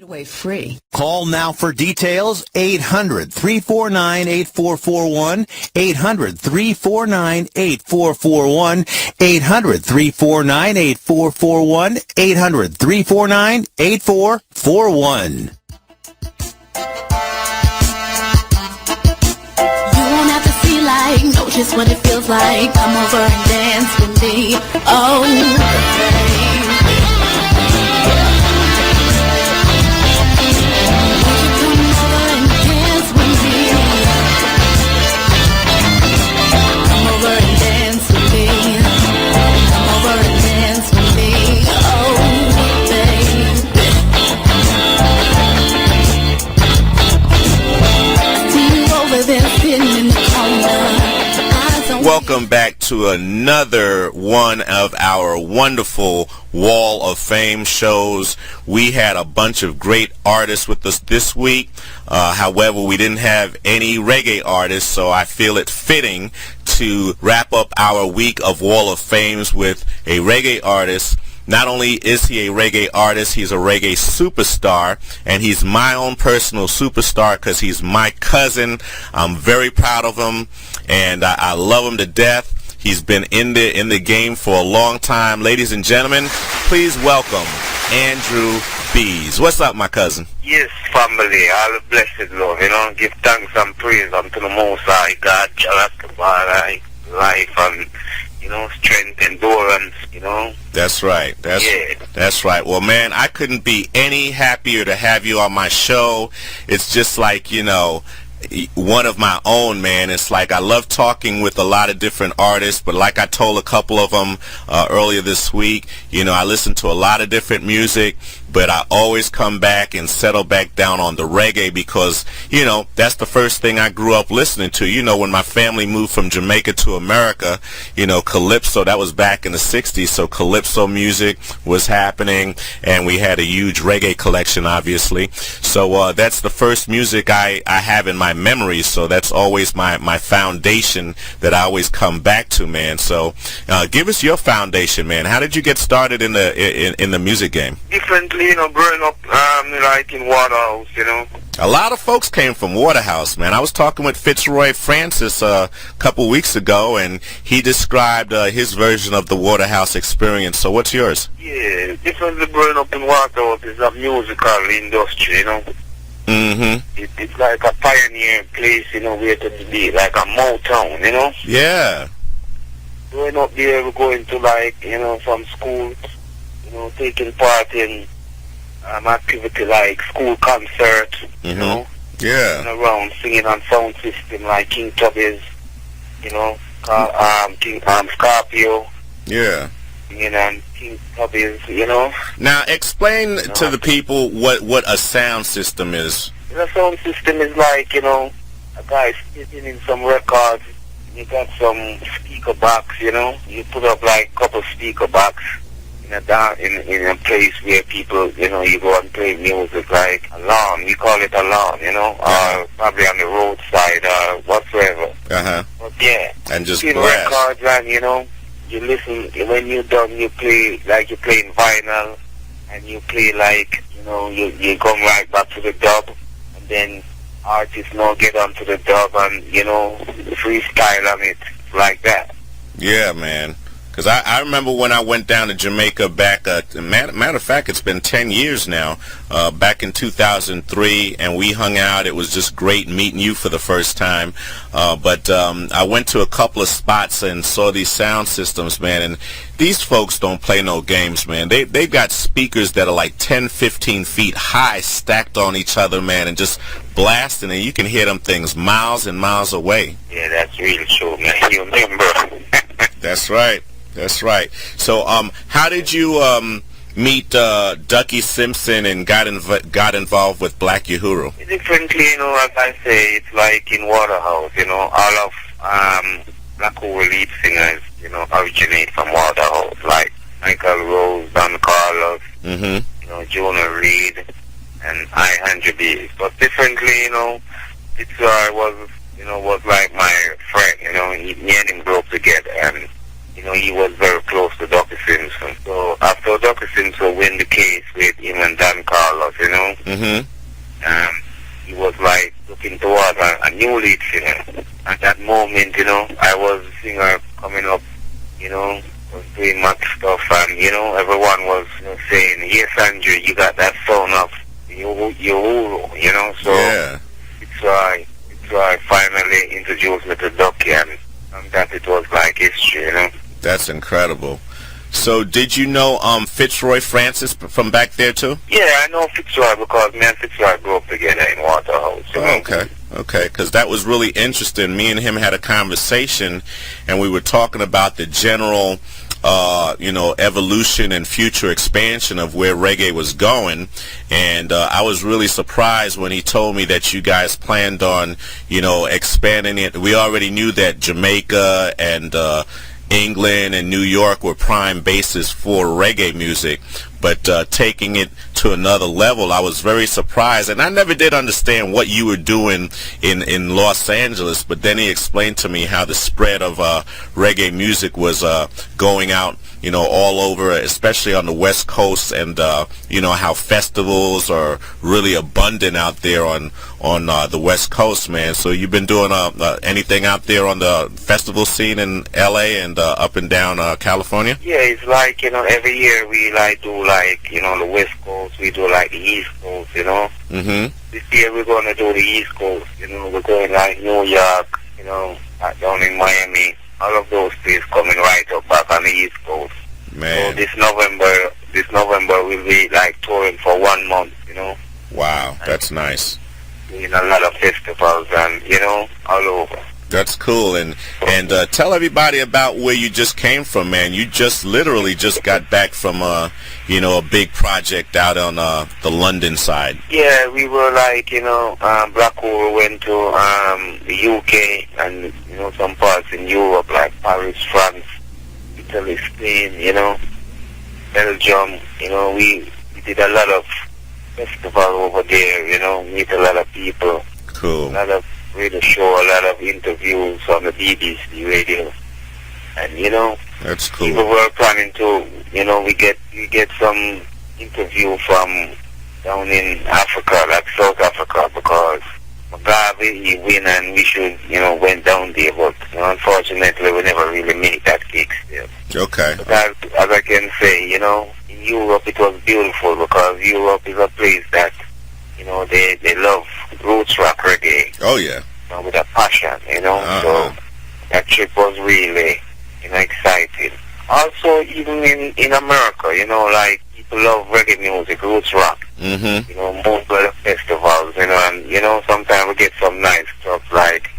away free. Call now for details, 800-349-8441, 800-349-8441, 800-349-8441, 800-349-8441. You won't have to see like, know just what it feels like. Come over and dance with me. Oh, Welcome back to another one of our wonderful Wall of Fame shows. We had a bunch of great artists with us this week. However, we didn't have any reggae artists, so I feel it fitting to wrap up our week of Wall of Fames with a reggae artist. Not only is he a reggae artist, he's a reggae superstar, and he's my own personal superstar because he's my cousin. I'm very proud of him, and I love him to death. He's been in the game for a long time. Ladies and gentlemen, please welcome Andrew Bees. What's up, my cousin? Yes, family, all the blessed love, give thanks and praise unto the Most High God, Jalastafari, life and strength, endurance, That's right. That's right. Well, man, I couldn't be any happier to have you on my show. It's just like, one of my own, man. It's like I love talking with a lot of different artists, but like I told a couple of them earlier this week, I listen to a lot of different music, but I always come back and settle back down on the reggae because, that's the first thing I grew up listening to. When my family moved from Jamaica to America, Calypso, that was back in the 60s, so Calypso music was happening, and we had a huge reggae collection, obviously. So that's the first music I have in my memories, so that's always my foundation that I always come back to, man. So give us your foundation, man. How did you get started in the music game? Differently, growing up like in Waterhouse, A lot of folks came from Waterhouse, man. I was talking with Fitzroy Francis a couple weeks ago, and he described his version of the Waterhouse experience. So what's yours? Yeah, differently growing up in Waterhouse is a musical industry, Mm-hmm. It's like a pioneer place, where to be, like a Motown, Yeah. Growing up there, we're going to from school, taking part in activity like school concerts, Yeah. And around singing on sound system like King Tubby's, King Scorpio. Yeah. Singing on King Tubby's, Now explain to the people what a sound system is. A sound system is like, a guy sitting in some records. You got some speaker box, you put up like a couple speaker box in a place where people, you go and play music like a lawn. We call it a lawn, or probably on the roadside or whatsoever. Uh-huh. But yeah, and just blast. Records and, you listen, when you're done, you play like you're playing vinyl, and you play like, you come right back to the dub, and then artists now get onto the dub and, freestyle on it like that. Yeah, man. Because I remember when I went down to Jamaica back, matter of fact, it's been 10 years now, back in 2003, and we hung out. It was just great meeting you for the first time. But I went to a couple of spots and saw these sound systems, man, and these folks don't play no games, man. They've got speakers that are like 10, 15 feet high stacked on each other, man, and just blasting, and you can hear them things miles and miles away. Yeah, that's really true, man. You remember. That's right. That's right. So, how did you meet Ducky Simpson and got involved with Black Uhuru? Differently, as I say, it's like in Waterhouse. All of Black Uhuru lead singers, originate from Waterhouse, like Michael Rose, Don Carlos, Jonah Reed, and Andrew B. But differently, Fitzroy was like my friend. Me and him grew up together, and you know, he was very close to Dr. Simpson. So after Dr. Simpson win the case with him and Dan Carlos, you know, he was like looking toward a new lead singer. At that moment, you know, I was a singer coming up, you know, was doing my stuff, and, you know, everyone was, you know, saying, yes, Andrew, you got that sound of Uhuru, you know, so Yeah. it's why finally introduced me to Ducky, and that it was like history, you know. That's incredible. So did you know Fitzroy Francis from back there too? Yeah, I know Fitzroy because me and Fitzroy grew up together in Waterhouse. You know? Okay, because that was really interesting. Me and him had a conversation, and we were talking about the general, you know, evolution and future expansion of where reggae was going. And I was really surprised when he told me that you guys planned on, you know, expanding it. We already knew that Jamaica and England and New York were prime bases for reggae music, but taking it to another level, I was very surprised, and I never did understand what you were doing in Los Angeles, but then he explained to me how the spread of reggae music was going out, you know, all over, especially on the West Coast, and you know, how festivals are really abundant out there on the West Coast, man. So you've been doing anything out there on the festival scene in LA and up and down California? Yeah, it's like, you know, every year we like do like, you know, the West Coast, we do like the East Coast, you know. This year we're going to do the East Coast, you know, we're going like New York, you know, down in Miami. All of those places coming right up back on the East Coast. Man. So this November we'll be like touring for 1 month, you know. Wow, that's nice. Doing a lot of festivals and, you know, all over. That's cool. And tell everybody about where you just came from, man. You just literally just got back from you know, a big project out on the London side. Yeah, we were like, you know, Black Uhuru went to the UK and, you know, some parts in Europe like Paris, France, Italy, Spain, you know, Belgium. You know, we did a lot of festival over there, you know, meet a lot of people. Cool. A lot of radio show, a lot of interviews on the BBC radio. And, you know, that's cool. people were planning to, you know, we get some interview from down in Africa, like South Africa, because Mugabe, he win and we should, you know, went down there, but, you know, unfortunately we never really made that gig still. Okay. But as I can say, you know, in Europe it was beautiful because Europe is a place that, you know, they love roots rock reggae. Oh, yeah. You know, with a passion, you know, so that trip was really, you know, exciting. Also, even in America, you know, like, people love reggae music, roots rock. You know, most of the festivals, you know, and, you know, sometimes we get some nice stuff like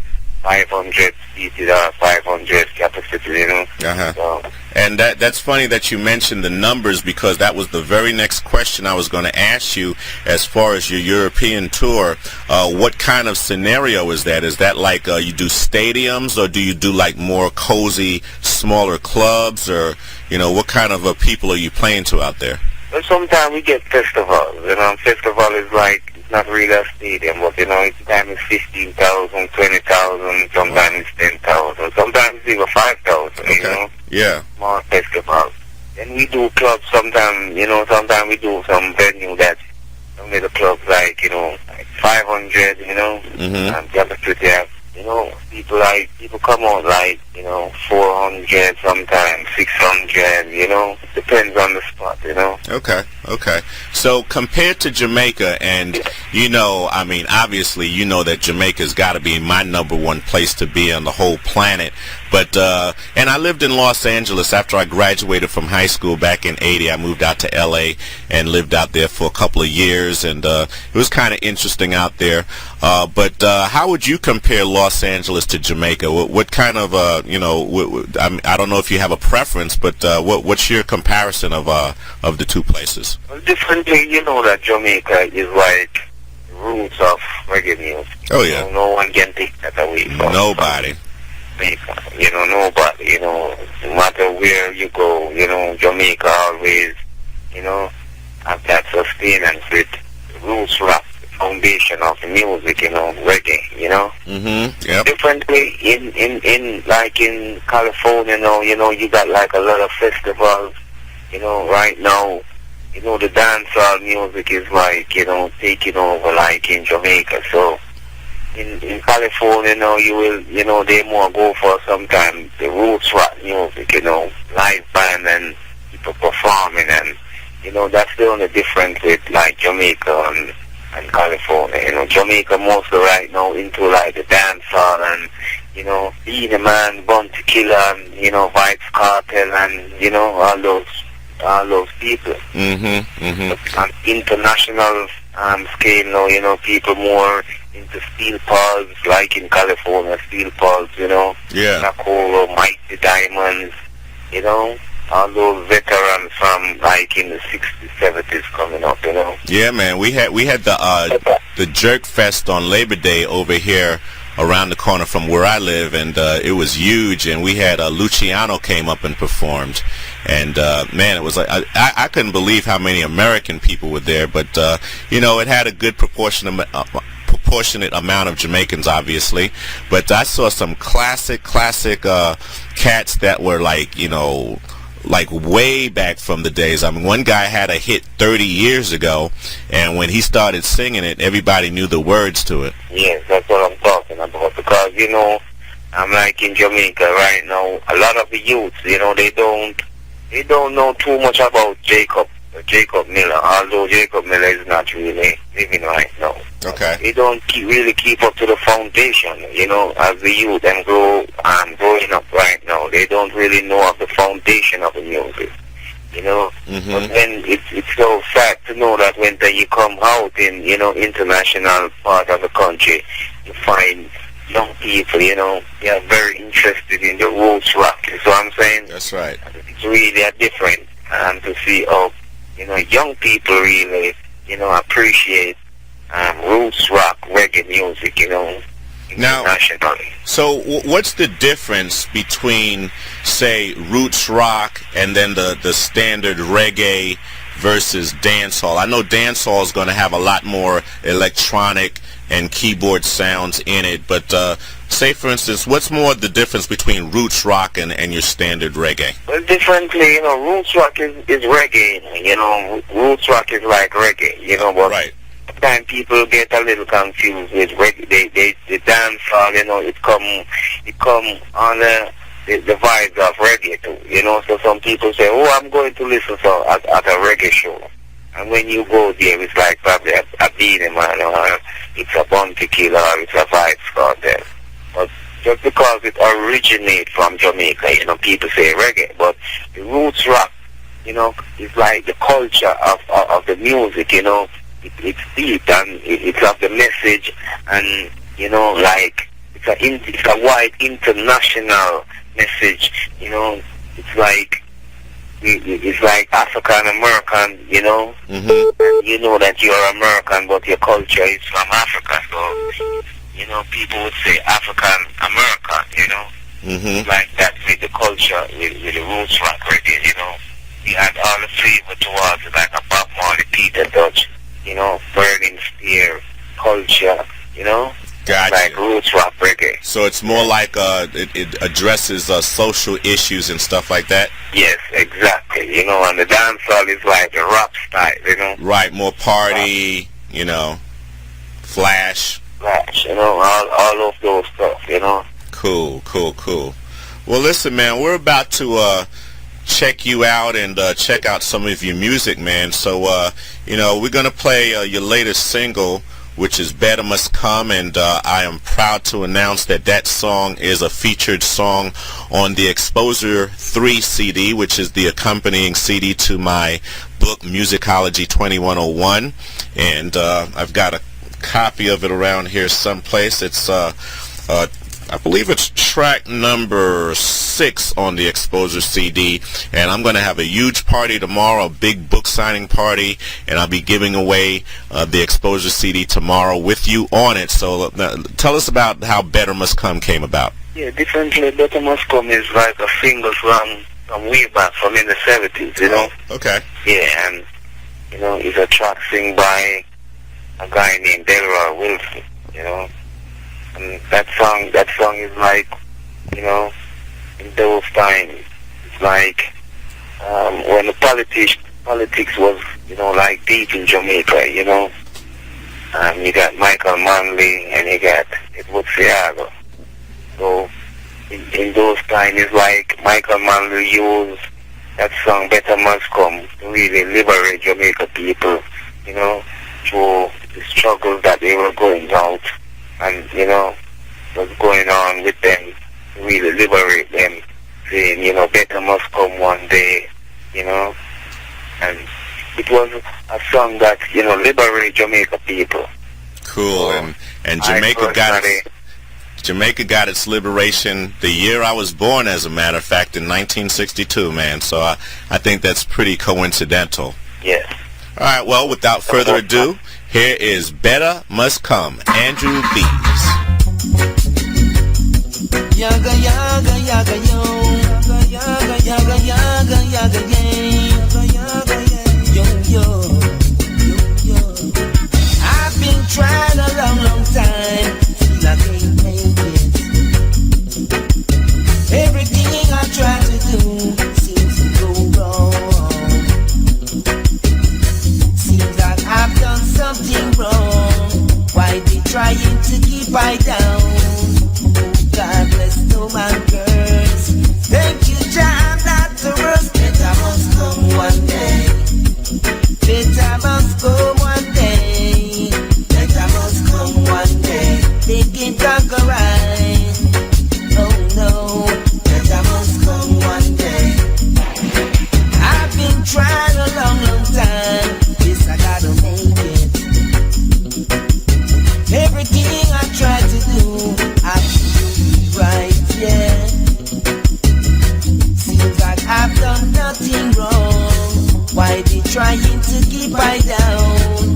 500 seated or 500 capacity, you know. So, and that's funny that you mentioned the numbers, because that was the very next question I was going to ask you as far as your European tour. What kind of scenario is that? Is that like you do stadiums, or do you do like more cozy, smaller clubs, or, you know, what kind of people are you playing to out there? well, sometimes we get festivals, you know. Festival is like, it's not really a stadium, but, you know, it's sometimes 15,000, 20,000, sometimes it's 10,000, sometimes it's even 5,000, you know. Yeah. Small festivals. Then we do clubs sometimes, you know, sometimes we do some venue that, only the clubs like, you know, like 500, you know, and the other city have, you know, people come out like, you know, 400, sometimes 600, you know, depends on the spot, you know. Okay. So compared to Jamaica, and, you know, I mean, obviously, you know that Jamaica's got to be my number one place to be on the whole planet. But, and I lived in Los Angeles after I graduated from high school back in 80. I moved out to LA and lived out there for a couple of years, and it was kind of interesting out there. But how would you compare Los Angeles to Jamaica? What kind of, you know, I don't know if you have a preference, but what's your comparison of the two places? Well, differently, you know that Jamaica is like the roots of reggae music. Oh, yeah. You know, no one can take that away from Nobody. Jamaica. You know, nobody, you know, no matter where you go, you know, Jamaica always, you know, have that sustenance with roots rock, foundation of the music, reggae, Yep. Differently in like in California, you got like a lot of festivals, right now, the dancehall music is like, taking over like in Jamaica. So in California, you will, they more go for sometimes the roots rock music, live band and people performing, and that's the only difference with like Jamaica and California. Jamaica mostly right now into like the dancehall and Be the Man, Bounty Killer, and Vibes Cartel, and all those people. On international scale now, people more into steel pulse, like in California, steel pulse, Yeah. Nakoro, Mighty Diamonds, all those veterans from like in the 60s, 70s coming up, Yeah, man. We had the Jerk Fest on Labor Day over here around the corner from where I live, and it was huge. And we had Luciano came up and performed, and man, it was like I couldn't believe how many American people were there. But it had a good proportionate amount of Jamaicans, obviously. But I saw some classic cats that were like way back from the days. I mean, one guy had a hit 30 years ago, and when he started singing it, everybody knew the words to it. Yes, that's what I'm talking about, because, I'm like in Jamaica right now, a lot of the youths, they don't know too much about Jacob Miller, although Jacob Miller is not really living right now. Okay. They don't really keep up to the foundation, as the youth and growing up right now. They don't really know of the foundation of the music, But then it's so sad to know that when you come out in, international part of the country, you find young people, they are very interested in the roots rock. You know what I'm saying? That's right. It's really a different, to see how, young people really, appreciate roots rock, reggae music, Now, internationally. So what's the difference between, say, roots rock and then the standard reggae versus dancehall? I know dancehall is going to have a lot more electronic and keyboard sounds in it, but say, for instance, what's more the difference between roots rock and your standard reggae? Well, differently, roots rock is reggae, roots rock is like reggae, but Right. sometimes people get a little confused with reggae. They dance hall, it come on the vibes of reggae too, so some people say, oh, I'm going to listen at a reggae show. And when you go there, it's like probably a Be the Man, or it's a Bounty Killer, or it's a Vibes Cartel. But just because it originates from Jamaica, people say reggae, but the roots rock, is like the culture of the music, it's deep, and it's of the message, and like it's a wide international message. It's like African American, and you know that you're American, but your culture is from Africa. So people would say African American, like that with the culture, with the roots rock reggae. We had all the flavor towards it, like a Bob Marley, Peter Dutch, Burning Spear culture, Gotcha. like roots rock reggae. So it's more like it addresses social issues and stuff like that? Yes, exactly. And the dancehall is like the rock style, Right, more party, flash. Flash, all of those stuff, Cool. Well, listen, man, we're about to check you out and check out some of your music, man. So, we're going to play your latest single, which is Better Must Come, and I am proud to announce that song is a featured song on the Exposure 3 CD, which is the accompanying CD to my book, Musicology 2101, and I've got a copy of it around here someplace. It's I believe it's track number 6 on the Exposure CD, and I'm going to have a huge party tomorrow, a big book signing party, and I'll be giving away the Exposure CD tomorrow with you on it. So tell us about how Better Must Come came about. Yeah, differently, Better Must Come is like a single from way back, from in the 70s, Okay. Yeah, and, it's a track sing by a guy named Delroy Wilson, you know. And that song is like, you know, in those times, it's like when the politics was, you know, like deep in Jamaica, you know. You got Michael Manley and you got Edward Seago. So in those times, it's like Michael Manley used that song "Better Must Come" to really liberate Jamaica people, you know, through the struggles that they were going out, and you know, what's going on with them, to really liberate them, saying, you know, better must come one day, you know. And it was a song that, you know, liberate Jamaica people. Cool. So and Jamaica got its liberation the year I was born, as a matter of fact, in 1962, man. So I think that's pretty coincidental. Yes. All right, well, without further ado, here is Better Must Come, Andrew Bees. Yaga yaga yaga yo, yaga yaga yaga yaga yaga yo yo yo. I've been trying a long time, still I can't make it. Everything I try to do seems to go wrong. Seems like I've done something wrong. Why they trying to keep I down? God bless no man curse. Thank you, Jah, not the worst. Better must come one day. Better must come one day. Better must come one day. They can conquer right. Oh no. Better must come one day. I've been trying a long time. Yes, I gotta make it. Everything I try to do, I right, yeah. Seems like I've done nothing wrong. Why they trying to keep I down?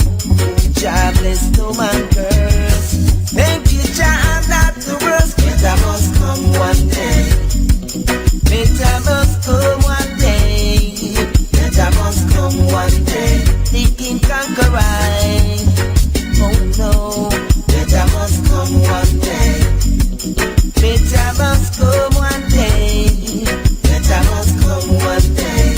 Jah bless no man curse. Thank you, Jah, not the worst. Better must come one day. Better must come one day. Better must come one day. They can conquer right. Oh no. Better must come one day. Better must come one day. Better must come one day.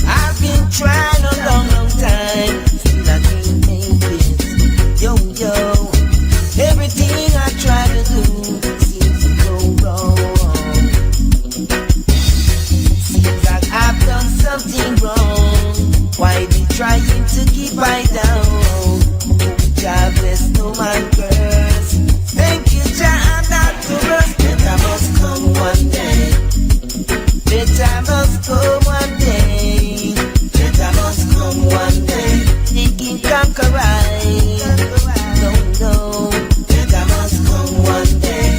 I've been trying a long time, still I can't make it. Yo, yo. Everything I try to do seems to go wrong. Seems like I've done something wrong. Why they trying to keep I down? Jah bless no man curse. Thank you, Jah, not the worst. Better must come one day. Better must come one day. Better must come one day. They can conquer right. No, no. Better must come one day.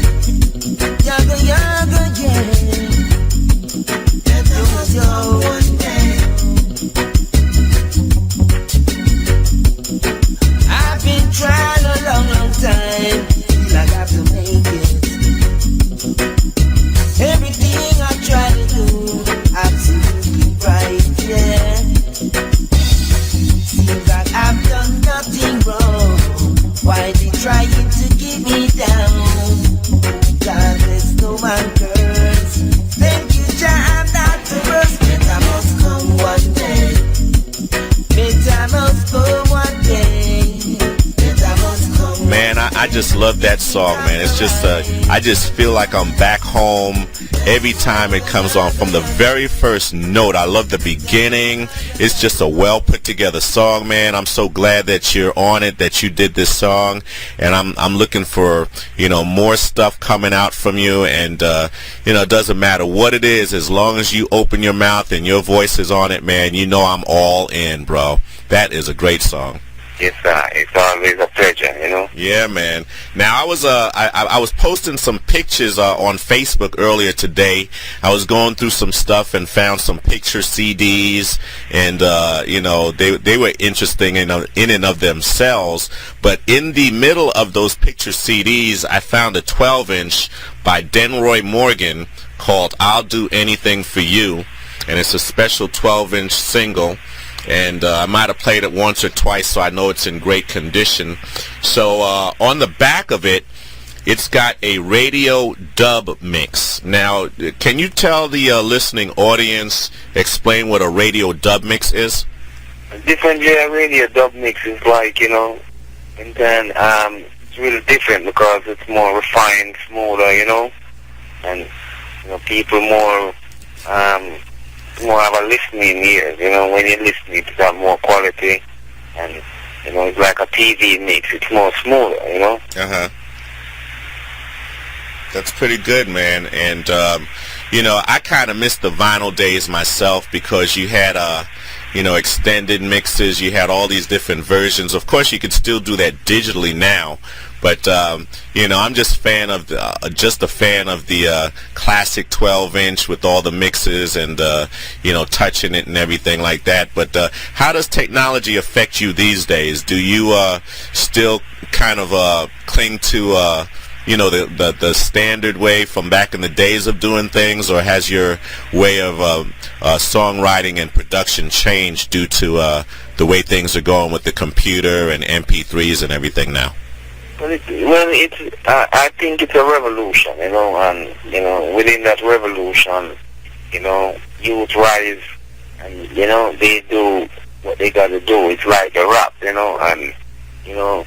Yaga, yaga, yeah. Better must come one day. I've been trying a long time. I got to make it. Everything I try to do, absolutely right, yeah. Seems like I've done nothing wrong. Why they trying to keep me down? God bless no man curse. Thank you, Jah, I'm not the worst. Better must come one day. Better must come one day. Better must come. Man, I just love that song, man. It's just, I just feel like I'm back home every time it comes on from the very first note. I love the beginning. It's just a well put together song, man. I'm so glad that you're on it, that you did this song, and I'm looking for, you know, more stuff coming out from you. And you know, it doesn't matter what it is, as long as you open your mouth and your voice is on it, man, you know I'm all in, bro. That is a great song. Yes, sir. It's always a pleasure, you know. Yeah, man. Now I was posting some pictures on Facebook earlier today. I was going through some stuff and found some picture CDs, and you know, they were interesting in and of themselves. But in the middle of those picture CDs, I found a 12-inch by Denroy Morgan called "I'll Do Anything for You," and it's a special 12-inch single. and I might have played it once or twice, so I know it's in great condition. So on the back of it, it's got a radio dub mix. Now, can you tell the listening audience, explain what a radio dub mix is? Different radio dub mix is like, and then it's really different because it's more refined, smoother, and people more have a listening ears, when you listen it's got more quality, and it's like a TV mix, it's more smoother, Uh-huh. That's pretty good, man. And I kind of miss the vinyl days myself, because you had extended mixes, you had all these different versions. Of course you could still do that digitally now, but I'm just a fan of the classic 12-inch with all the mixes and touching it and everything like that. But how does technology affect you these days? Do you still kind of cling to the standard way from back in the days of doing things, or has your way of songwriting and production changed due to the way things are going with the computer and MP3s and everything now? I think it's a revolution, and within that revolution, youth rise, and they do what they got to do. It's like a rap, and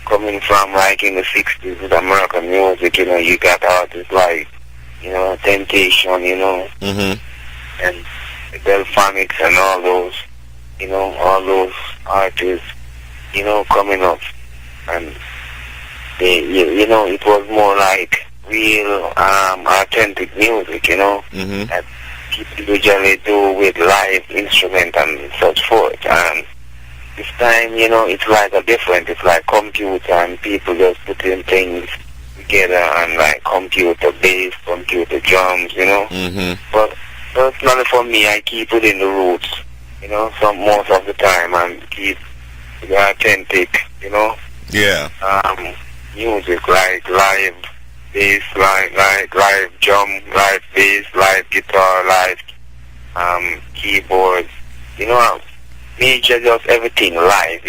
coming from like in the 60s with American music, you got artists like, Temptation, Mm-hmm. and the Delphonics and all those artists, coming up, and they, it was more like real, authentic music, Mm-hmm. that people usually do with live instrument and such forth, and this time, it's like it's like computer, and people just putting things together, and like computer bass, computer drums, Mm-hmm. But personally for me, I keep it in the roots, most of the time, and keep the authentic, Yeah. Music, like live bass, like live drum, live bass, live guitar, live keyboard, major, just everything live,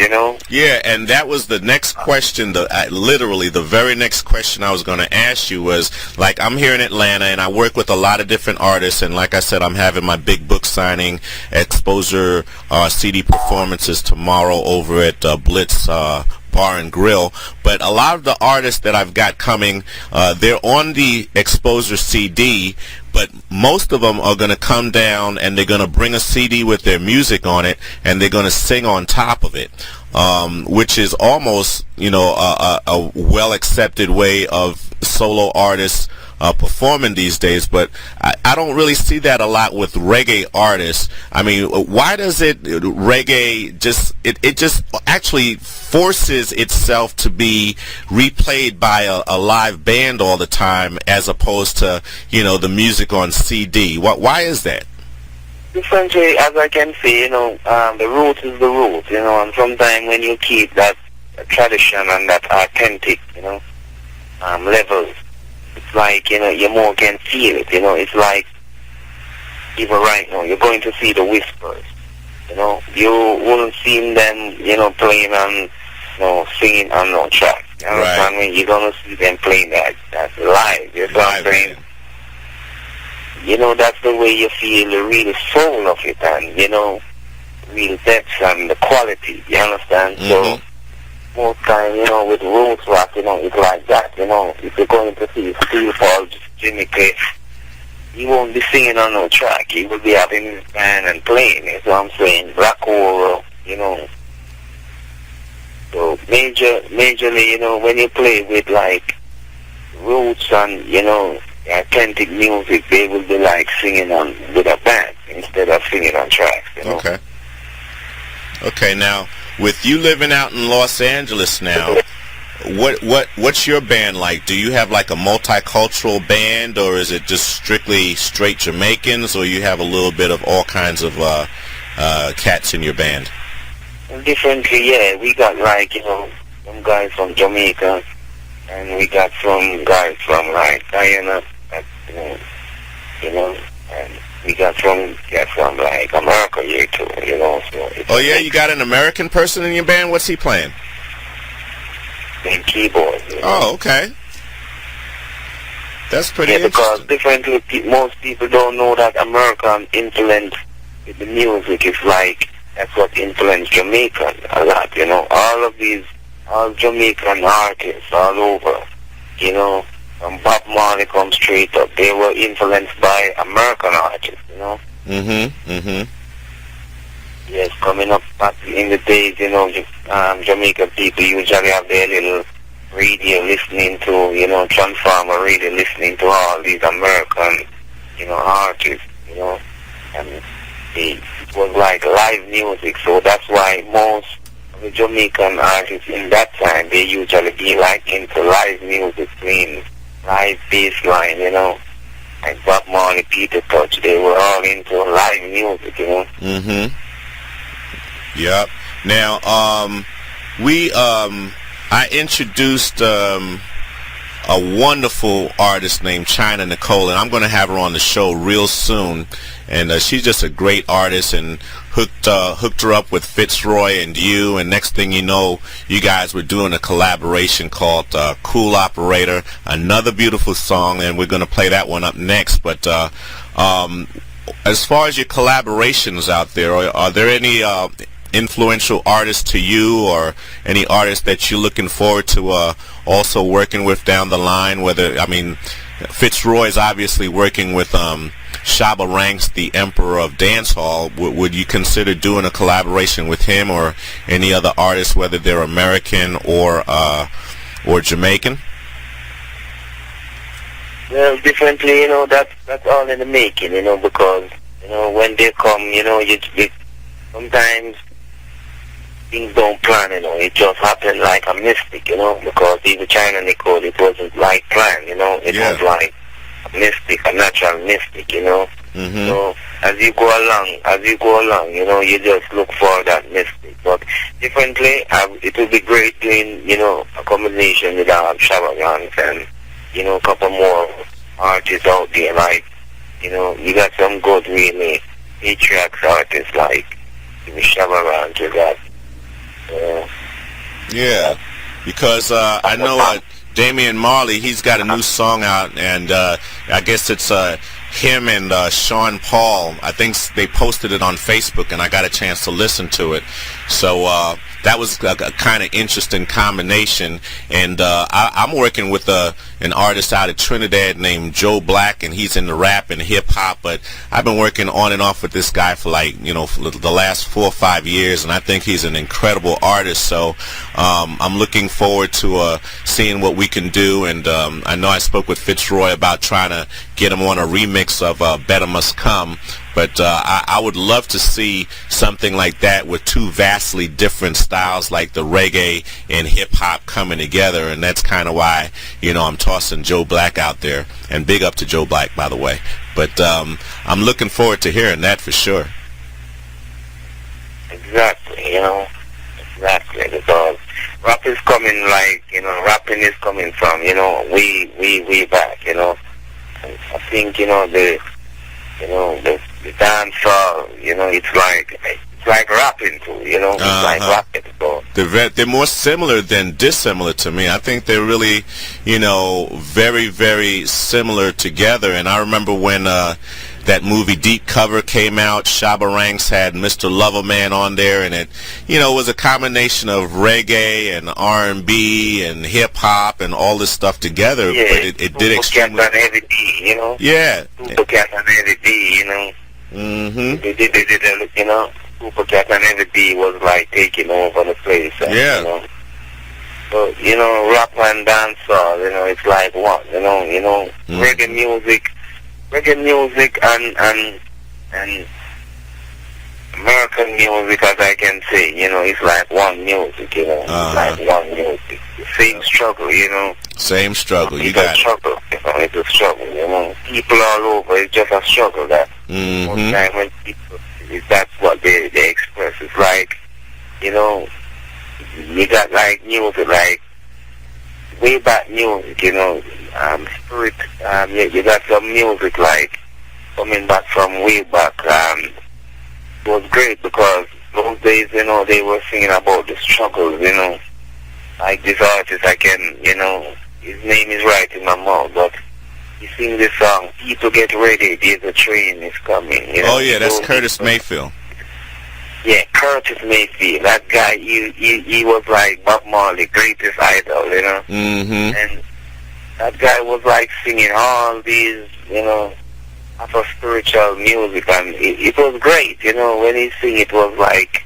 Yeah, and that was the next question. Literally, the very next question I was going to ask you was, like, I'm here in Atlanta, and I work with a lot of different artists, and like I said, I'm having my big book signing exposure CD performances tomorrow over at Blitz Bar and Grill. But a lot of the artists that I've got coming, they're on the exposure CD, but most of them are going to come down and they're going to bring a CD with their music on it, and they're going to sing on top of it, which is almost, a well-accepted way of solo artists performing these days. But I don't really see that a lot with reggae artists. I mean, why does reggae just actually forces itself to be replayed by a live band all the time, as opposed to, the music on CD? Why is that? Essentially, as I can say, the root is the root, and sometimes when you keep that tradition and that authentic, levels, it's like, you more can feel it, it's like, even right now, you're going to see the Whispers, you wouldn't see them, playing on, singing on no track, you understand me? You're going to see them playing that's live, you know what I'm saying? That's the way you feel the real soul of it, and, real depth and the quality, you understand? Mm-hmm. So, most time, with roots rock, it's like that, if you're going to see Steve Paul, Jimmy Cliff, he won't be singing on no track, he will be having his band and playing, you know what I'm saying? Black Horror, So, majorly, when you play with, like, roots and, authentic music, they will be like singing on with a band instead of singing on tracks, Okay, now, with you living out in Los Angeles now, what's your band like? Do you have like a multicultural band, or is it just strictly straight Jamaicans, or you have a little bit of all kinds of cats in your band? Differently, yeah. We got like, some guys from Jamaica, and we got some guys from like Guyana, and we got some from like America here too, you know. So Oh yeah, you got an American person in your band. What's he playing? playing keyboard. You know? Oh, okay. That's pretty because interesting. differently, most people don't know that American influence with the music is like that's what influenced Jamaican a lot. You know, all Jamaican artists all over. You know, from Bob Marley come straight up. They were influenced by American artists. You know. Yes, coming up back in the days, you know, Jamaican people usually have their little radio listening to, you know, transformer radio listening to all these American, you know, artists, you know, and it was like live music, so that's why most of the Jamaican artists in that time, they usually be like into live music, playing live bass line, you know, like Bob Marley, Peter Touch, they were all into live music, you know. Yep. Now, I introduced a wonderful artist named China Nicole, and I'm going to have her on the show real soon. And she's just a great artist, and hooked her up with Fitzroy and you. And next thing you know, you guys were doing a collaboration called Cool Operator, another beautiful song, and we're going to play that one up next. But as far as your collaborations out there, are there any influential artists to you, or any artists that you're looking forward to also working with down the line? Whether, I mean, Fitzroy is obviously working with Shabba Ranks, the Emperor of Dancehall. Would you consider doing a collaboration with him or any other artists, whether they're American or Jamaican? Well, differently, you know, that's all in the making, you know, because, you know, when they come, you know, you sometimes things don't plan, you know, it just happened like a mystic, you know, because even China Nicole, it wasn't like planned, you know, it was like a mystic, a natural mystic, you know. So as you go along, you know, you just look for that mystic. But differently, it would be great doing, you know, a combination with Shabba Ranks and, you know, a couple more artists out there, like, you know, you got some good, really, patriotic artists like Shabba Ranks, you got, yeah, because I know Damian Marley, he's got a new song out, and I guess it's him and Sean Paul. I think they posted it on Facebook, and I got a chance to listen to it. So that was a kind of interesting combination. And I'm working with an artist out of Trinidad named Joe Black, and he's in the rap and hip hop. But I've been working on and off with this guy for, like, you know, for the last 4 or 5 years, and I think he's an incredible artist. So I'm looking forward to seeing what we can do. And I know I spoke with Fitzroy about trying to get him on a remix of Better Must Come. But I would love to see something like that with two vastly different styles like the reggae and hip-hop coming together. And that's kind of why, you know, I'm tossing Joe Black out there. And big up to Joe Black, by the way. But I'm looking forward to hearing that for sure. Exactly, you know. Exactly, because rap is coming, like, you know, rapping is coming from, you know, way back, you know. And I think, you know, the dancehall, you know, it's like rapping too, you know, it's like rapping. So they're more similar than dissimilar to me. I think they're really, you know, very, very similar together. And I remember when that movie Deep Cover came out, Shabba Ranks had Mr. Loverman on there, and it, you know, was a combination of reggae and R&B and hip hop and all this stuff together. yeah, But it did extremely. Cat and Heavy D, you know. Yeah. Super Cat and Heavy D, you know. They did, you know. Super Cat and Heavy D was like taking over the place. And, Yeah. You know. So, you know, rap and dancehall, you know, it's like one, you know, reggae music and American music, as I can say, you know, it's like one music, you know, it's like one music. Same struggle, you know. Same struggle. You It's a got it. struggle, you know, it's a struggle, you know. People all over, it's just a struggle that most time when people, that's what they express. It's like, you know, you got like music, like way back music, you know, spirit, you got some music like coming back from way back. It was great because those days, you know, they were singing about the struggles, you know. Like this artist, I can, you know, his name is right in my mouth, but he sing this song, "People Get Ready, There's a Train is Coming." You know? Oh yeah, that's Curtis Mayfield. Yeah, Curtis Mayfield. That guy, he was like Bob Marley, greatest idol, you know. Mm-hmm. And that guy was like singing all these, you know, after spiritual music, and it was great, you know. When he sing, it was like,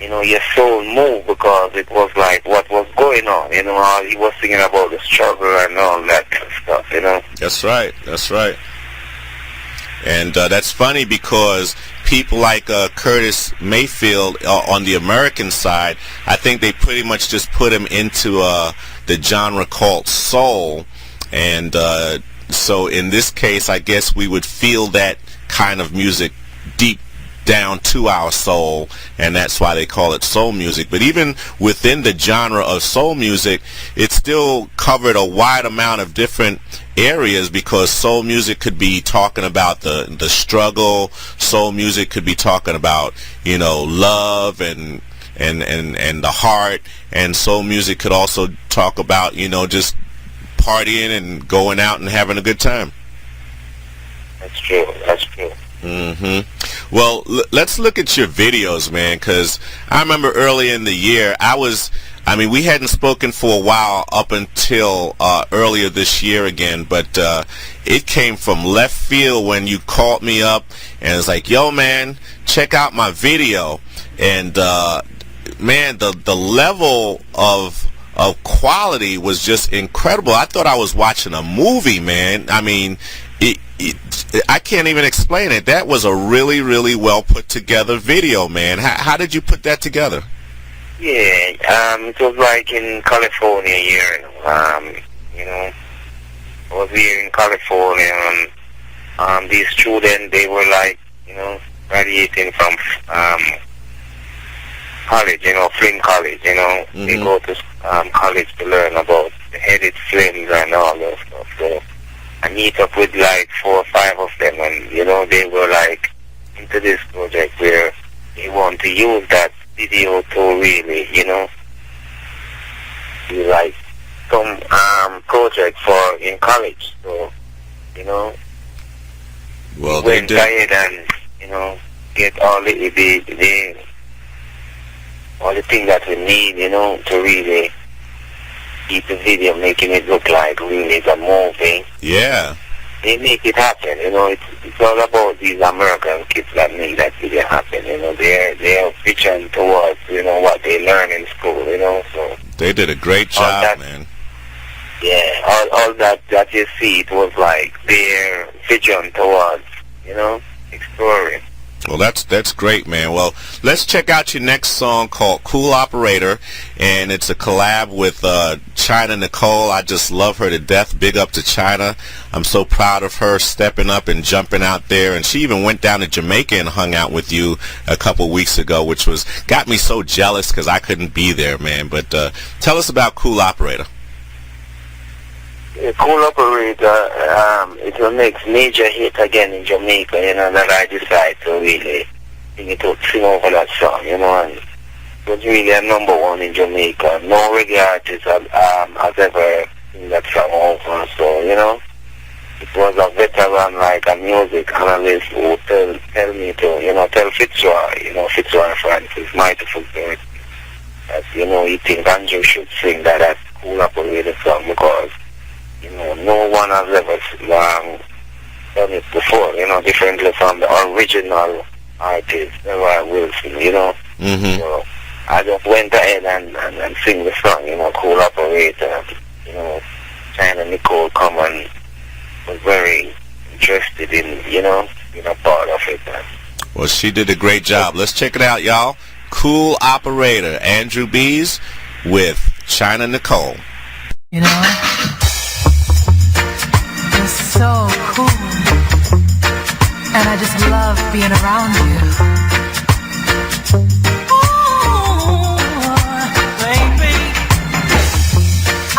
you know, your soul moved because it was like what was going on, you know. How he was singing about the struggle and all that kind of stuff, you know. That's right. That's right. And that's funny because people like Curtis Mayfield on the American side, I think they pretty much just put him into the genre called soul. And so in this case, I guess we would feel that kind of music deep down to our soul, and that's why they call it soul music. But even within the genre of soul music, it still covered a wide amount of different areas, because soul music could be talking about the struggle. Soul music could be talking about, you know, love and the heart, and soul music could also talk about, you know, just partying and going out and having a good time. That's true. That's true. Mm-hmm. Well, let's look at your videos, man, because I remember early in the year, we hadn't spoken for a while up until earlier this year again, but it came from left field when you called me up and it's like, yo, man, check out my video. And, man, the level of quality was just incredible. I thought I was watching a movie, man. I mean, I can't even explain it. That was a really, really well put together video, man. How did you put that together? Yeah, it was like in California here. You know, I was here in California, and these students, they were like, you know, graduating from college, you know, Flynn College, you know. Mm-hmm. They go to college to learn about the headed flames and all that stuff. So I meet up with like 4 or 5 of them, and, you know, they were like into this project where they want to use that video to really, you know, do like some project for in college. So, you know, well, we went ahead and, you know, get all the things that we need, you know, to really keep the video, making it look like really the movie. Yeah. They make it happen, you know. It's all about these American kids that make that video happen, you know. They're pitching towards, you know, what they learn in school, you know. So they did a great job, man. Yeah, all that you see, it was like their vision towards, you know, exploring. Well, that's great, man. Well, let's check out your next song called Cool Operator, and it's a collab with China Nicole. I just love her to death. Big up to China. I'm so proud of her stepping up and jumping out there, and she even went down to Jamaica and hung out with you a couple weeks ago, which got me so jealous because I couldn't be there, man. But tell us about Cool Operator. Cool Operator, it will make major hit again in Jamaica, you know, that I decide to really sing over that song, you know, and it was really a #1 in Jamaica. No reggae artist has ever sing that song over, so, you know, it was a veteran, like a music analyst who tell me to, you know, tell Fitzroy, you know, Fitzroy Francis, Mighty Football, that, you know, he think Andrew should sing that Cool Operator song because, you know, no one has ever done it before, you know, differently from the original artist, Leroy Wilson, you know. Mm-hmm. So I just went ahead and sing the song, you know, Cool Operator. You know, China Nicole come and was very interested in, you know, being a part of it. Well, she did a great job. Let's check it out, y'all. Cool Operator, Andrew Bees with China Nicole. You know? So cool, and I just love being around you. Ooh, baby,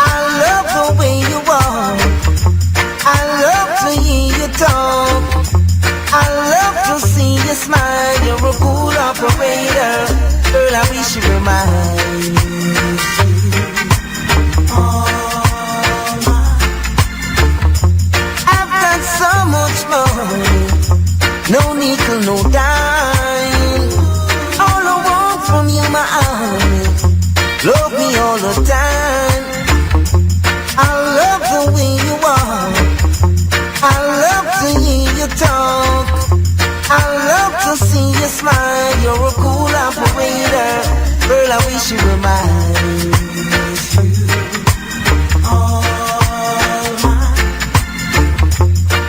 I love the way you walk. I love to hear you talk. wish you were mine. I've got so much money, no nickel, no dime. All I want from you, my honey, love me all the time. I love the way you walk, I love to hear you talk, I love to see you smile. You're a cool operator, girl, I wish you were mine.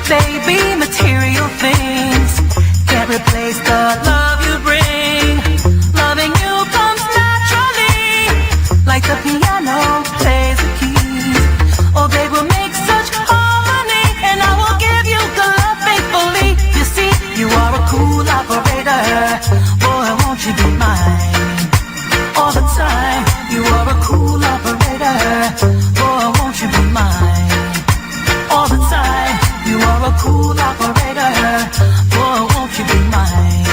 Baby, material things can't replace the love you bring. Loving you comes naturally, like the piano plays the keys. Oh, they will make such harmony, and I will give you the love faithfully. You see, you are a cool operator. Boy, won't you be mine all the time? You are a cool operator. Boy, won't you be mine all the time? You are a cool operator. Boy, won't you be mine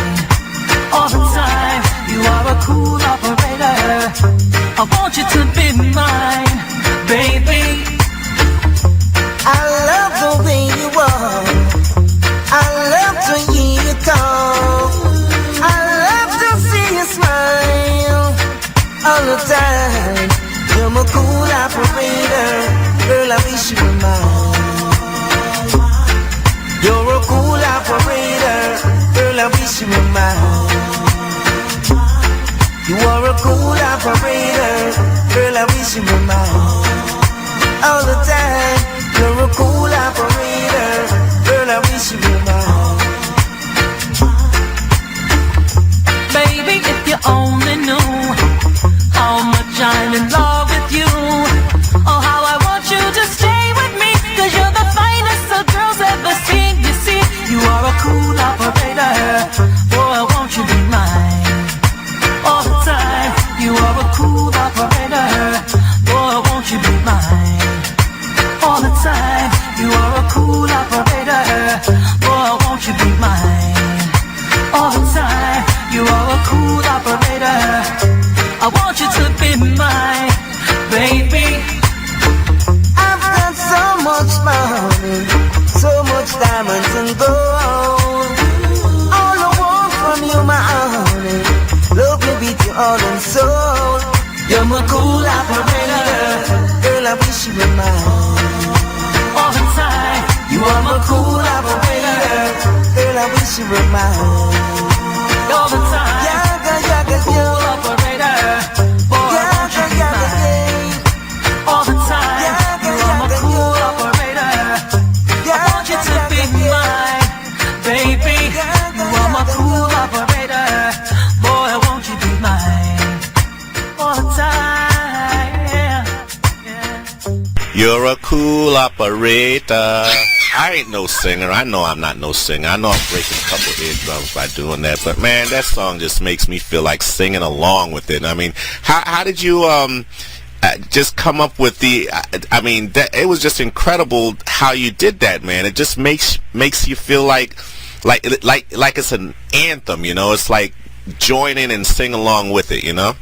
all the time? You are a cool operator. I want you to be mine, baby. I love the way you walk, I love to hear you talk, I love to see you smile all the time. You're my cool operator, girl, I wish you were mine. You're a cool operator, girl, I wish you were mine. You are a cool operator, girl, I wish you were mine. All the time, you're a cool operator, girl, I wish you were mine. Baby, if you only knew how much I'm in love with you, oh, how I want you to stay with me, 'cause you're the finest a girl's ever seen. You see, you are a cool operator. Boy, won't you be mine all the time? You are a cool operator. Boy, won't you be mine all the time? You are a cool operator. Boy, won't you be mine all the time? You are a cool operator. I want you to be mine, baby. I've got so much money, so much diamonds and gold. All I want from you, my honey, love me with your heart and soul. You're my cool operator, girl, I wish you were mine. All the time, You are my cool operator, girl, I wish you were mine. all the time. Yaga, yaga, Cool yaga. operator. Boy, won't you be mine all the time? You are my cool operator. I want you to be mine, baby. You are my cool operator. Boy, won't you be mine all the time? Yeah. You're a cool operator. I ain't no singer. I know I'm not no singer. I know I'm breaking a couple eardrums by doing that. But man, that song just makes me feel like singing along with it. I mean, how did you just come up with the? I mean, it was just incredible how you did that, man. It just makes you feel like it's an anthem. You know, it's like join in and sing along with it. You know.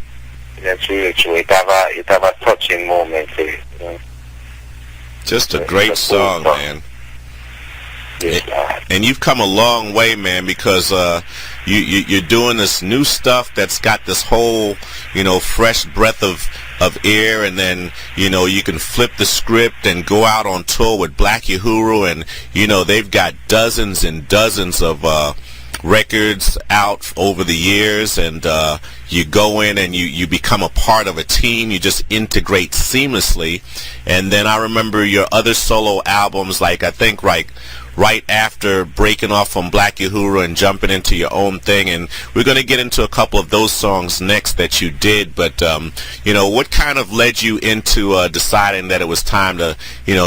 That's really true. It have a touching moment to it, you know. Just a great song, man. And you've come a long way, man, because you're doing this new stuff that's got this whole, fresh breath of air, and then, you can flip the script and go out on tour with Black Uhuru, and, they've got dozens and dozens of records out over the years, and you go in and you become a part of a team. You just integrate seamlessly. And then I remember your other solo albums, I think right after breaking off from Black Uhuru and jumping into your own thing, and we're going to get into a couple of those songs next that you did. But what kind of led you into deciding that it was time to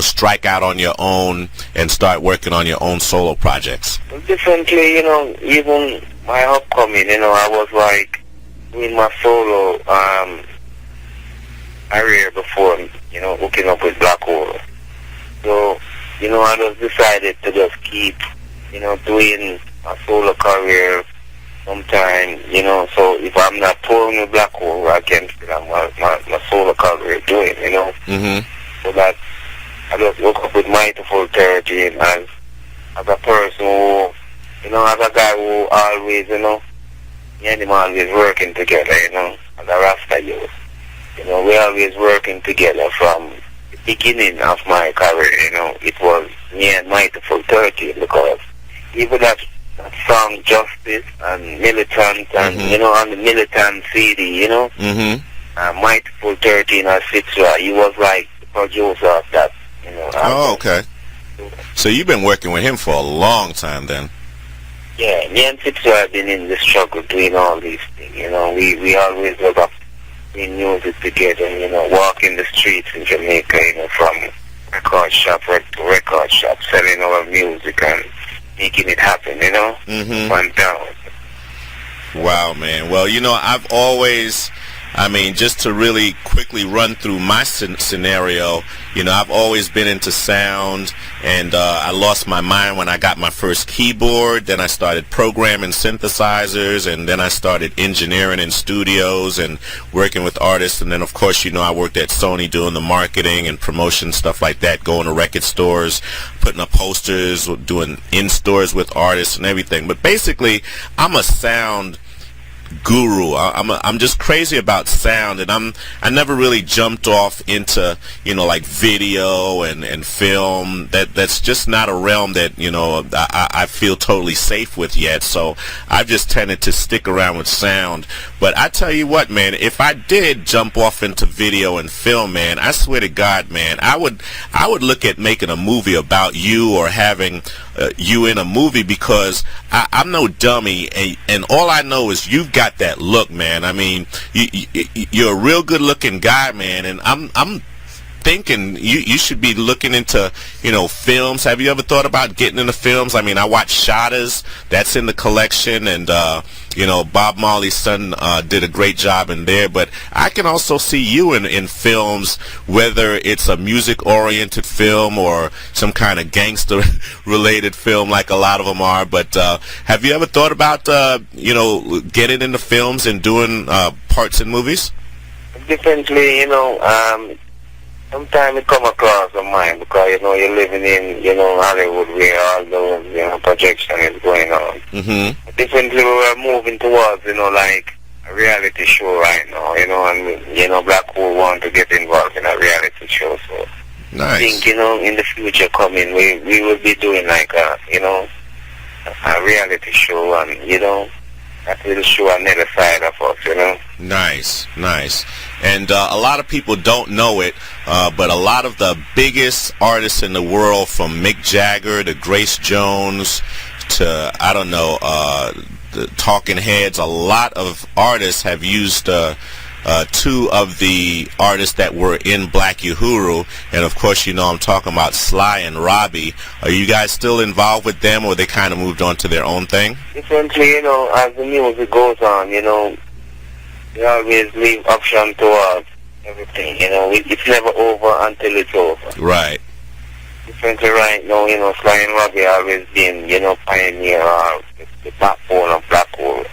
strike out on your own and start working on your own solo projects? Differently, even my upcoming, I was doing my solo career before, hooking up with Black Uhuru. So I just decided to just keep, doing a solo career. Sometimes time, you know, so if I'm not touring with Black Hole, I can still have my solo career doing, you know. So that I just woke up with Mindful 13 as a person who, you know, as a guy who always, you know, me and him always working together, you know, as a Rasta youth. You know, we always working together from the beginning of my career, you know. It was me and Mindful 13 because even that song Justice and Militant and, you know, on the Militant CD, you know, Mindful 13 or Fitzroy, he was like the producer of that, you know. Oh, okay. So you've been working with him for a long time then? Yeah, me and Fitzroy have been in the struggle doing all these things, you know. We always love up doing music together, you know, walking the streets in Jamaica, you know, from record shop to record shop, selling our music and making it happen, you know. One down. Wow, man. Well, you know, I've always, I mean, just to really quickly run through my scenario, you know, I've always been into sound, and I lost my mind when I got my first keyboard. Then I started programming synthesizers, and then I started engineering in studios and working with artists. And then, of course, you know, I worked at Sony doing the marketing and promotion, stuff like that, going to record stores, putting up posters, doing in-stores with artists and everything. But basically, I'm a sound guru. I'm just crazy about sound, and I never really jumped off into, you know, like video and film. That's just not a realm that, you know, I feel totally safe with yet. So I've just tended to stick around with sound. But I tell you what, man, if I did jump off into video and film, man, I swear to God, man, I would look at making a movie about you or having you in a movie, because I'm no dummy, and all I know is you've got that look, man. I mean, you're a real good looking guy, man, and I'm thinking you should be looking into, you know, films. Have you ever thought about getting into films? I mean, I watch Shotters, that's in the collection, and you know, Bob Marley's son did a great job in there. But I can also see you in films, whether it's a music-oriented film or some kind of gangster-related film, like a lot of them are. But have you ever thought about, you know, getting into films and doing parts in movies? Differently, you know, sometimes it come across my mind because, you know, you're living in, you know, Hollywood where all those, you know, projection is going on. Differently, we're moving towards, you know, like a reality show right now, you know, and, you know, Black Hole want to get involved in a reality show. So nice. I think, you know, in the future coming, we will be doing like a, you know, a reality show, and, you know, that will show another side of us, you know. Nice, nice. And a lot of people don't know it, but a lot of the biggest artists in the world, from Mick Jagger to Grace Jones to, I don't know, the Talking Heads, a lot of artists have used two of the artists that were in Black Uhuru, and of course, you know, I'm talking about Sly and Robbie. Are you guys still involved with them, or they kind of moved on to their own thing? Differently, you know, as the music goes on, you know, we always leave option towards everything, you know. It's never over until it's over. Right. Differently right now, you know, Sly and Robbie always been, you know, pioneer or the backbone of Black Hole.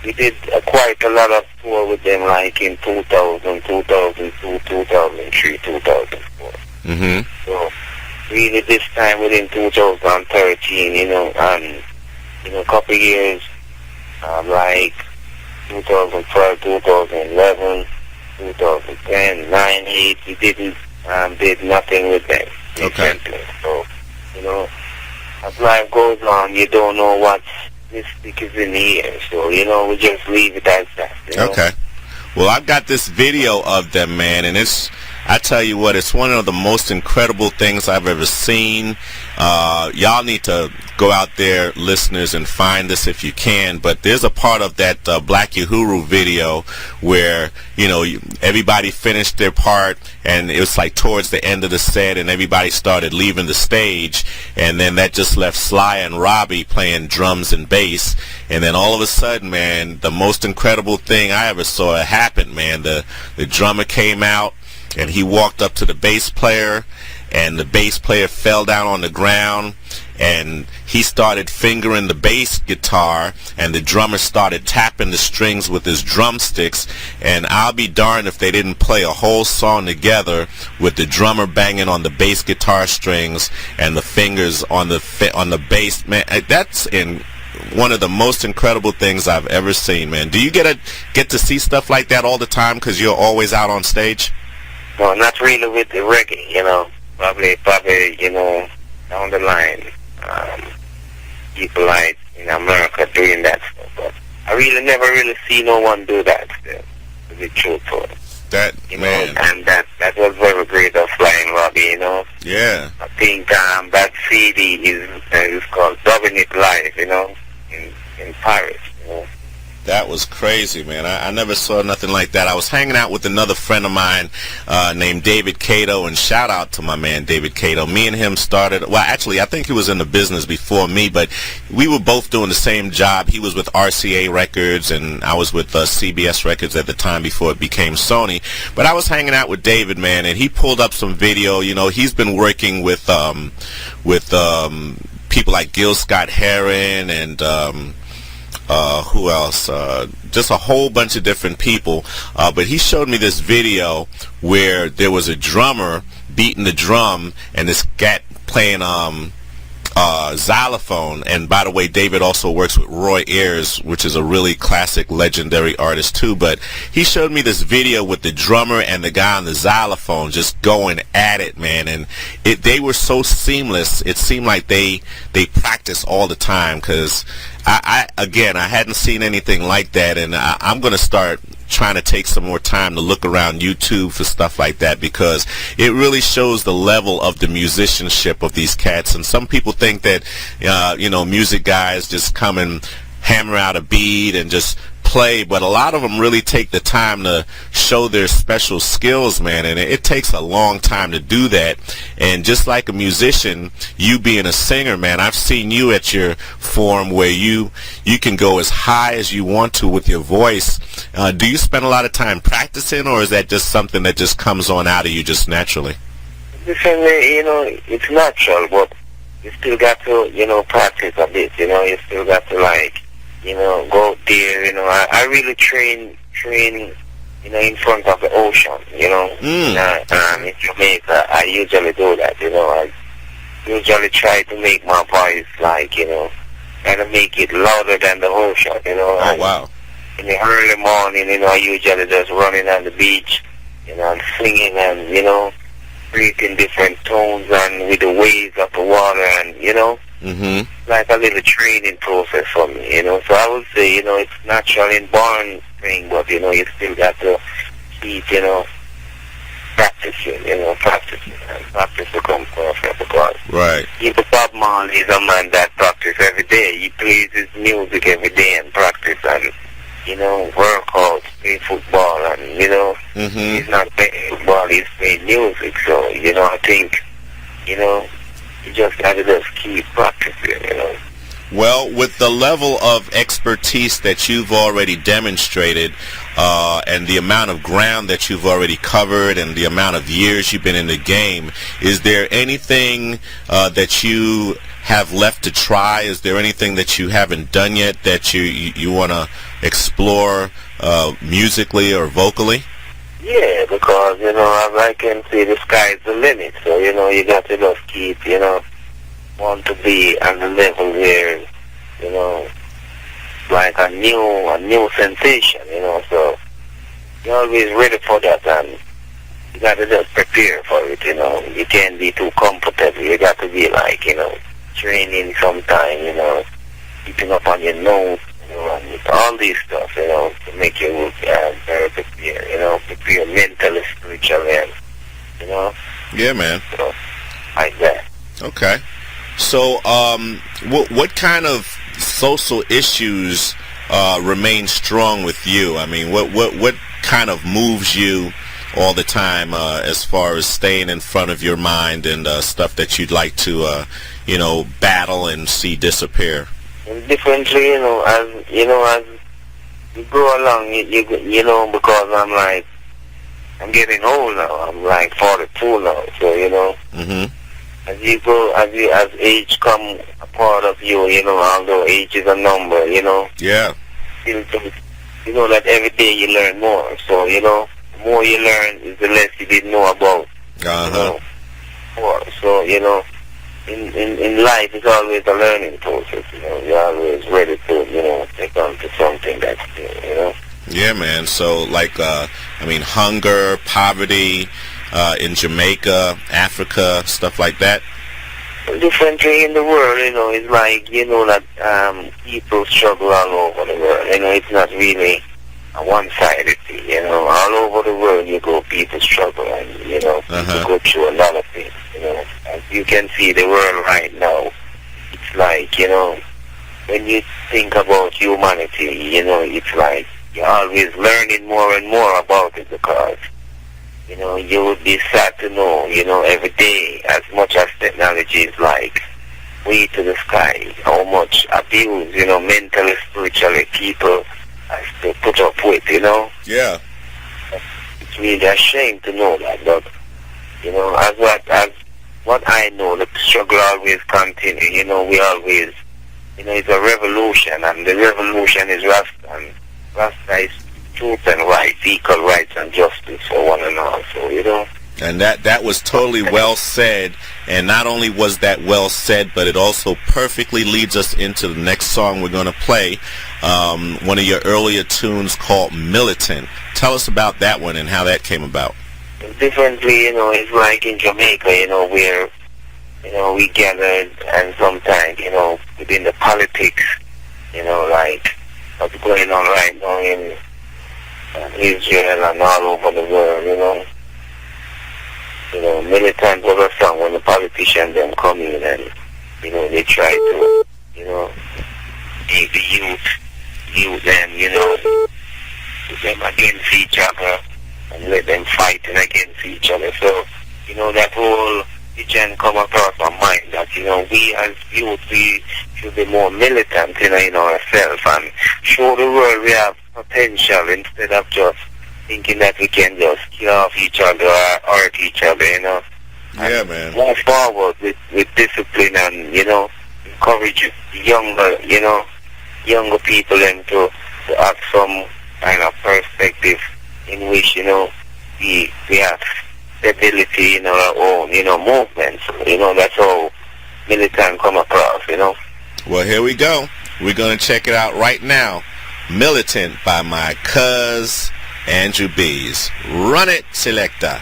We did quite a lot of tour with them, like in 2000, 2002, 2003, 2004. So really this time within 2013, you know, and, you know, a couple of years, like 2012, 2011, 2010, 9, 8, we did nothing with them. Okay. So, you know, as life goes on, you don't know what's mystic is in the air, so, you know, we just leave it as that, you know? Okay. Well, I've got this video of them, man, and it's, I tell you what, it's one of the most incredible things I've ever seen. Y'all need to go out there, listeners, and find this if you can. But there's a part of that Black Uhuru video where, you know, everybody finished their part, and it was like towards the end of the set, and everybody started leaving the stage, and then that just left Sly and Robbie playing drums and bass. And then all of a sudden, man, the most incredible thing I ever saw happen, man. The drummer came out, and he walked up to the bass player, and the bass player fell down on the ground, and he started fingering the bass guitar, and the drummer started tapping the strings with his drumsticks, and I'll be darned if they didn't play a whole song together with the drummer banging on the bass guitar strings and the fingers on the bass. Man, that's one of the most incredible things I've ever seen, man. Do you get to see stuff like that all the time because you're always out on stage? No, not really with the reggae, you know. Probably, you know, down the line, people like in America doing that stuff. But I really never really see no one do that still, to be truthful. That, you man. know, and that was very great of Flying Robbie, you know. Yeah. I think that CD is called Dubbing It Live, you know, in Paris, you know. That was crazy, man. I never saw nothing like that. I was hanging out with another friend of mine named David Cato, and shout out to my man David Cato. Me and him started, well, actually, I think he was in the business before me, but we were both doing the same job. He was with RCA Records, and I was with CBS Records at the time before it became Sony. But I was hanging out with David, man, and he pulled up some video. You know, he's been working with people like Gil Scott-Heron and who else? Just a whole bunch of different people. But he showed me this video where there was a drummer beating the drum and this cat playing xylophone. And by the way, David also works with Roy Ayers, which is a really classic, legendary artist too. But he showed me this video with the drummer and the guy on the xylophone just going at it, man. And they were so seamless. It seemed like they practice all the time, because I hadn't seen anything like that, and I'm going to start trying to take some more time to look around YouTube for stuff like that, because it really shows the level of the musicianship of these cats. And some people think that, you know, music guys just come and hammer out a beat and just play, but a lot of them really take the time to show their special skills, man, and it takes a long time to do that. And just like a musician, you being a singer, man, I've seen you at your form where you can go as high as you want to with your voice. Do you spend a lot of time practicing, or is that just something that just comes on out of you just naturally? Listen, you know, it's natural, but you still got to, you know, practice a bit, you know. You still got to, like, you know, go out there, you know. I really train, you know, in front of the ocean, you know. In Jamaica, I usually do that, you know. I usually try to make my voice, like, you know, kind of make it louder than the ocean, you know. Oh, wow. In the early morning, you know, I usually just running on the beach, you know, and singing and, you know, breathing different tones and with the waves of the water, and, you know. Like a little training process for me, you know. So I would say, you know, it's natural and born thing, but, you know, you still got to keep, you know, practicing, you know, practicing. And practice becomes perfect, because even Bob Marley is a man that practices every day. He plays his music every day and practice, and, you know, work out, play football, and, you know, he's not playing football, he's playing music. So, you know, I think, you know, you just got to just keep practicing, you know. Well, with the level of expertise that you've already demonstrated, and the amount of ground that you've already covered, and the amount of years you've been in the game, is there anything that you have left to try? Is there anything that you haven't done yet that you want to explore musically or vocally? Yeah, because, you know, as I can see, the sky's the limit. So, you know, you got to just keep, you know, want to be at the level where, you know, like a new sensation, you know. So you're always ready for that, and you got to just prepare for it, you know. You can't be too comfortable. You got to be, like, you know, training sometime, you know, keeping up on your nose, you know, and all these stuff, you know, to make you very prepared, you know, prepare mentally, spiritually, and, you know. Yeah, man. So, like that. Okay. So, what kind of social issues remain strong with you? I mean, what kind of moves you all the time as far as staying in front of your mind and stuff that you'd like to, you know, battle and see disappear? And differently, you know, as you go along, you know, because I'm getting old now. I'm like 42 now, so, you know. as you go, as age come a part of you, you know, although age is a number, you know. Yeah. You know that every day you learn more. So, you know, the more you learn is the less you didn't know about. Uh-huh. You know, more. So, you know, in life it's always a learning process, you know. You're always ready to, you know, take on to something that's new, you know. Yeah, man. So, like, I mean, hunger, poverty, in Jamaica, Africa, stuff like that. Differently in the world, you know, it's like, you know, that people struggle all over the world. You know, it's not really a one-sided thing, you know. All over the world you go, people struggle, and, you know, people go through a lot of things, you know. As you can see the world right now, it's like, you know, when you think about humanity, you know, it's like you're always learning more and more about it, because, you know, you would be sad to know, you know, every day, as much as technology is like way to the sky, how much abuse, you know, mentally, spiritually, people have to put up with, you know. Yeah. It's really a shame to know that, but, you know, as what I know, the struggle always continue, you know, we always, you know, it's a revolution, and the revolution is Rasta, and Rasta is truth and rights, equal rights and justice for one and all. So, you know. And that was totally well said. And not only was that well said, but it also perfectly leads us into the next song we're going to play. One of your earlier tunes called Militant. Tell us about that one and how that came about. Differently, you know, it's like in Jamaica, you know, where, you know, we gathered, and sometimes, you know, within the politics, you know, like what's going on right now in Israel and all over the world, you know. You know, many times was a song when the politicians them come in and, you know, they try to, you know, make the youth them, you know, put them against each other and let them fighting against each other. So, you know, that whole vision come across my mind that, you know, we as youth, we should be more militant, you know, in ourselves and show the world we have potential instead of just thinking that we can just kill off each other or hurt each other, you know. Yeah, man. Move forward with discipline and, you know, encourage younger, you know, younger people and to have some kind of perspective in which, you know, we have stability in our own, you know, movement. So, you know, that's how militant come across, you know. Well, here we go. We're going to check it out right now. Militant by my cuz Andrew B's. Run it, selector.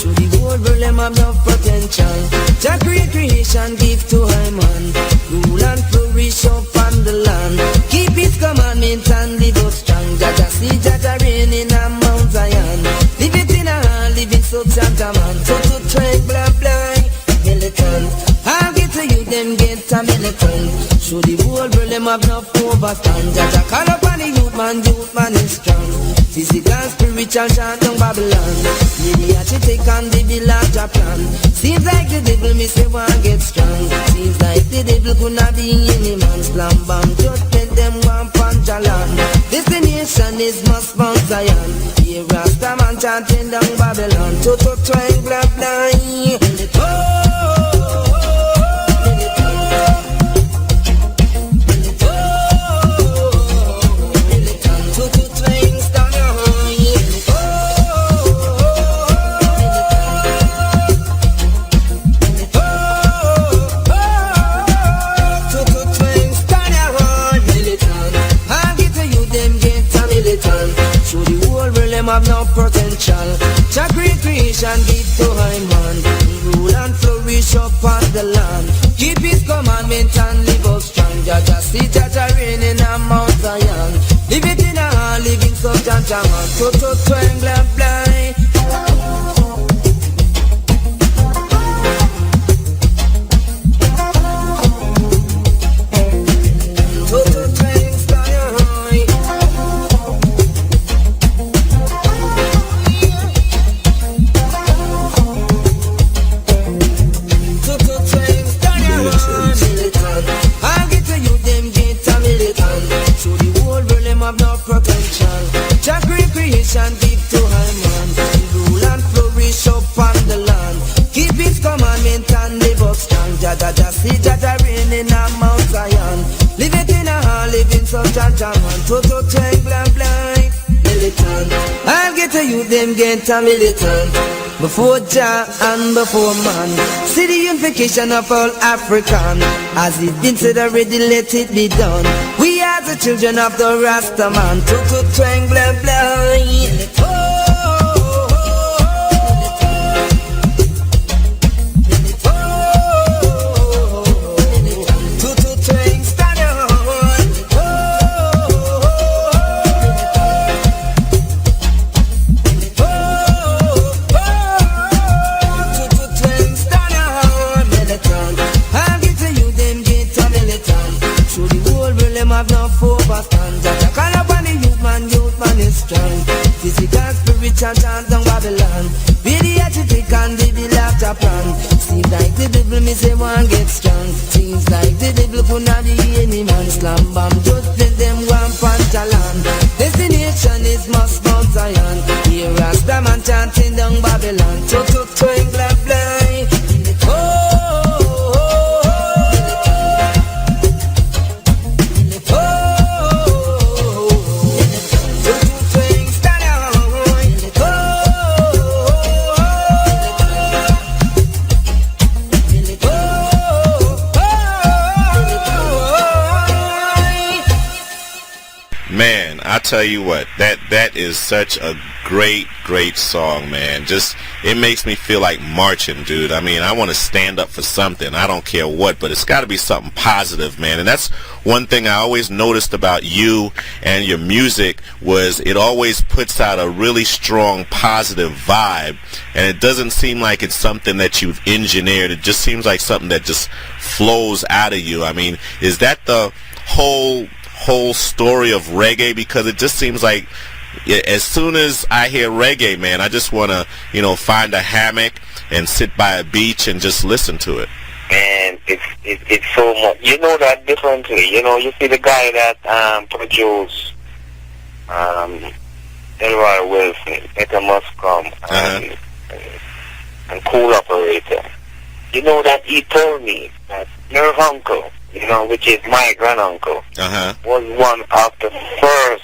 Through the whole world, them have no potential. Jah creation give to him man. Rule and flourish up on the land. Keep his commandment and live up strong. Jah see Jah reign in a Mount Zion. Live it in a hand, live it subject a man. So to train blah blah. Militant, I'll get to you, them get a militant. Show the whole world, them have no overstand. Jah call up on the youth man is strong. Physical, spiritual, chant down Babylon. Maybe I should take on the larger plan. Seems like the devil me say one get strong. Seems like the devil could not be any man's plan. Bam, just let them one punch a land. Destination is must Mount Zion. Here Rasta man chanting down Babylon. Toto twang blah blah. Have no potential. Jah creation give to him man. Rule and flourish up on the land. Keep his commandment and live up strong. Jah see Jah reign in a Mount Zion. Live it in a living substance a man. Toto twang blah blah. Toto cha-cha man, toto twang blank blank. Militant, I'll get to you, them get a militant. Before Jah and before man, see the unification of all African. As it been said already, let it be done. We are the children of the Rasta man. Toto twang blank blank. Physical, spiritual, chant on Babylon. Be the agitate and be the laughter plan. Seems like the devil me say one get strong. Seems like the devil could not be any man. Slam bam, just let them one pantalan. Destination is must Mount Zion. Here Rasta man chanting down Babylon. Toto twang blank blank. Man, I tell you what, that is such a great song, man. Just, it makes me feel like marching, dude. I mean, I want to stand up for something. I don't care what, but it's got to be something positive, man. And that's one thing I always noticed about you and your music was it always puts out a really strong positive vibe, and it doesn't seem like it's something that you've engineered. It just seems like something that just flows out of you. I mean, is that the whole story of reggae? Because it just seems like as soon as I hear reggae, man, I just want to, find a hammock and sit by a beach and just listen to it. And it's so much. You know that differently. You see the guy that produced Elroy Wilson, Etta Muscom, and Cool Operator. You know that he told me that your uncle, which is my granduncle, was one of the first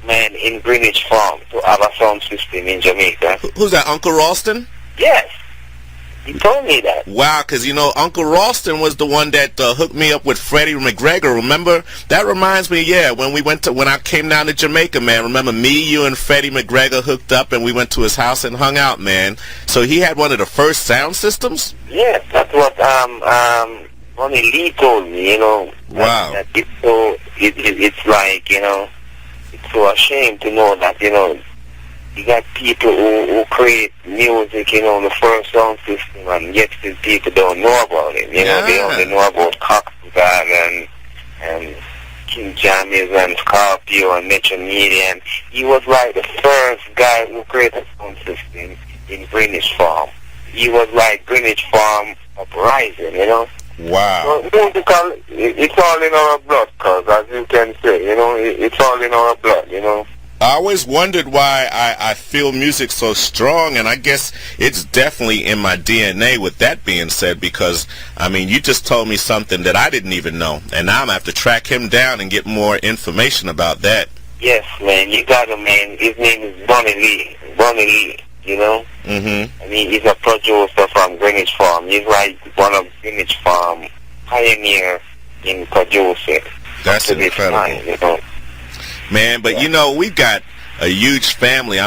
men in Greenwich Farm to have a sound system in Jamaica. Who's that, Uncle Ralston? Yes. He told me that. Wow, because, Uncle Ralston was the one that hooked me up with Freddie McGregor, remember? That reminds me, when I came down to Jamaica, man, remember me, you, and Freddie McGregor hooked up and we went to his house and hung out, man. So he had one of the first sound systems? Yes, that's what Ronnie Lee told me, Wow. That it's like, it's so ashamed to know that, you got people who create music, the first sound system, and yet still people don't know about it. They only know about Coxbag and King Jammys and Scorpio and Metro Media. And he was like the first guy who created a sound system in Greenwich Farm. He was like Greenwich Farm uprising, Wow. So musical, it's all in our blood, cause as you can say, it's all in our blood, I always wondered why I feel music so strong, and I guess it's definitely in my DNA with that being said, because, you just told me something that I didn't even know, and now I'm going to have to track him down and get more information about that. Yes, man, you got him, man. His name is Bonnie Lee, he's a producer from Greenwich Farm. He's like one of Greenwich Farm pioneer in producing. That's incredible. Man, but we've got a huge family.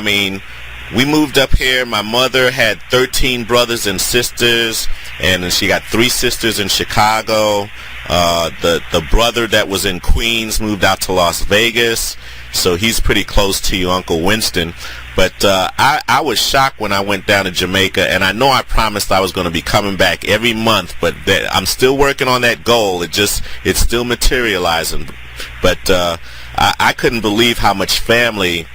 We moved up here. My mother had 13 brothers and sisters, and she got 3 sisters in Chicago. The brother that was in Queens moved out to Las Vegas, so he's pretty close to you, Uncle Winston. But I was shocked when I went down to Jamaica, and I know I promised I was going to be coming back every month, but I'm still working on that goal. It's still materializing. But I couldn't believe how much family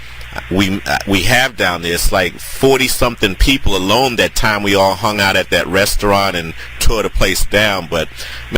we have down there. It's like 40-something people alone that time we all hung out at that restaurant and tore the place down. But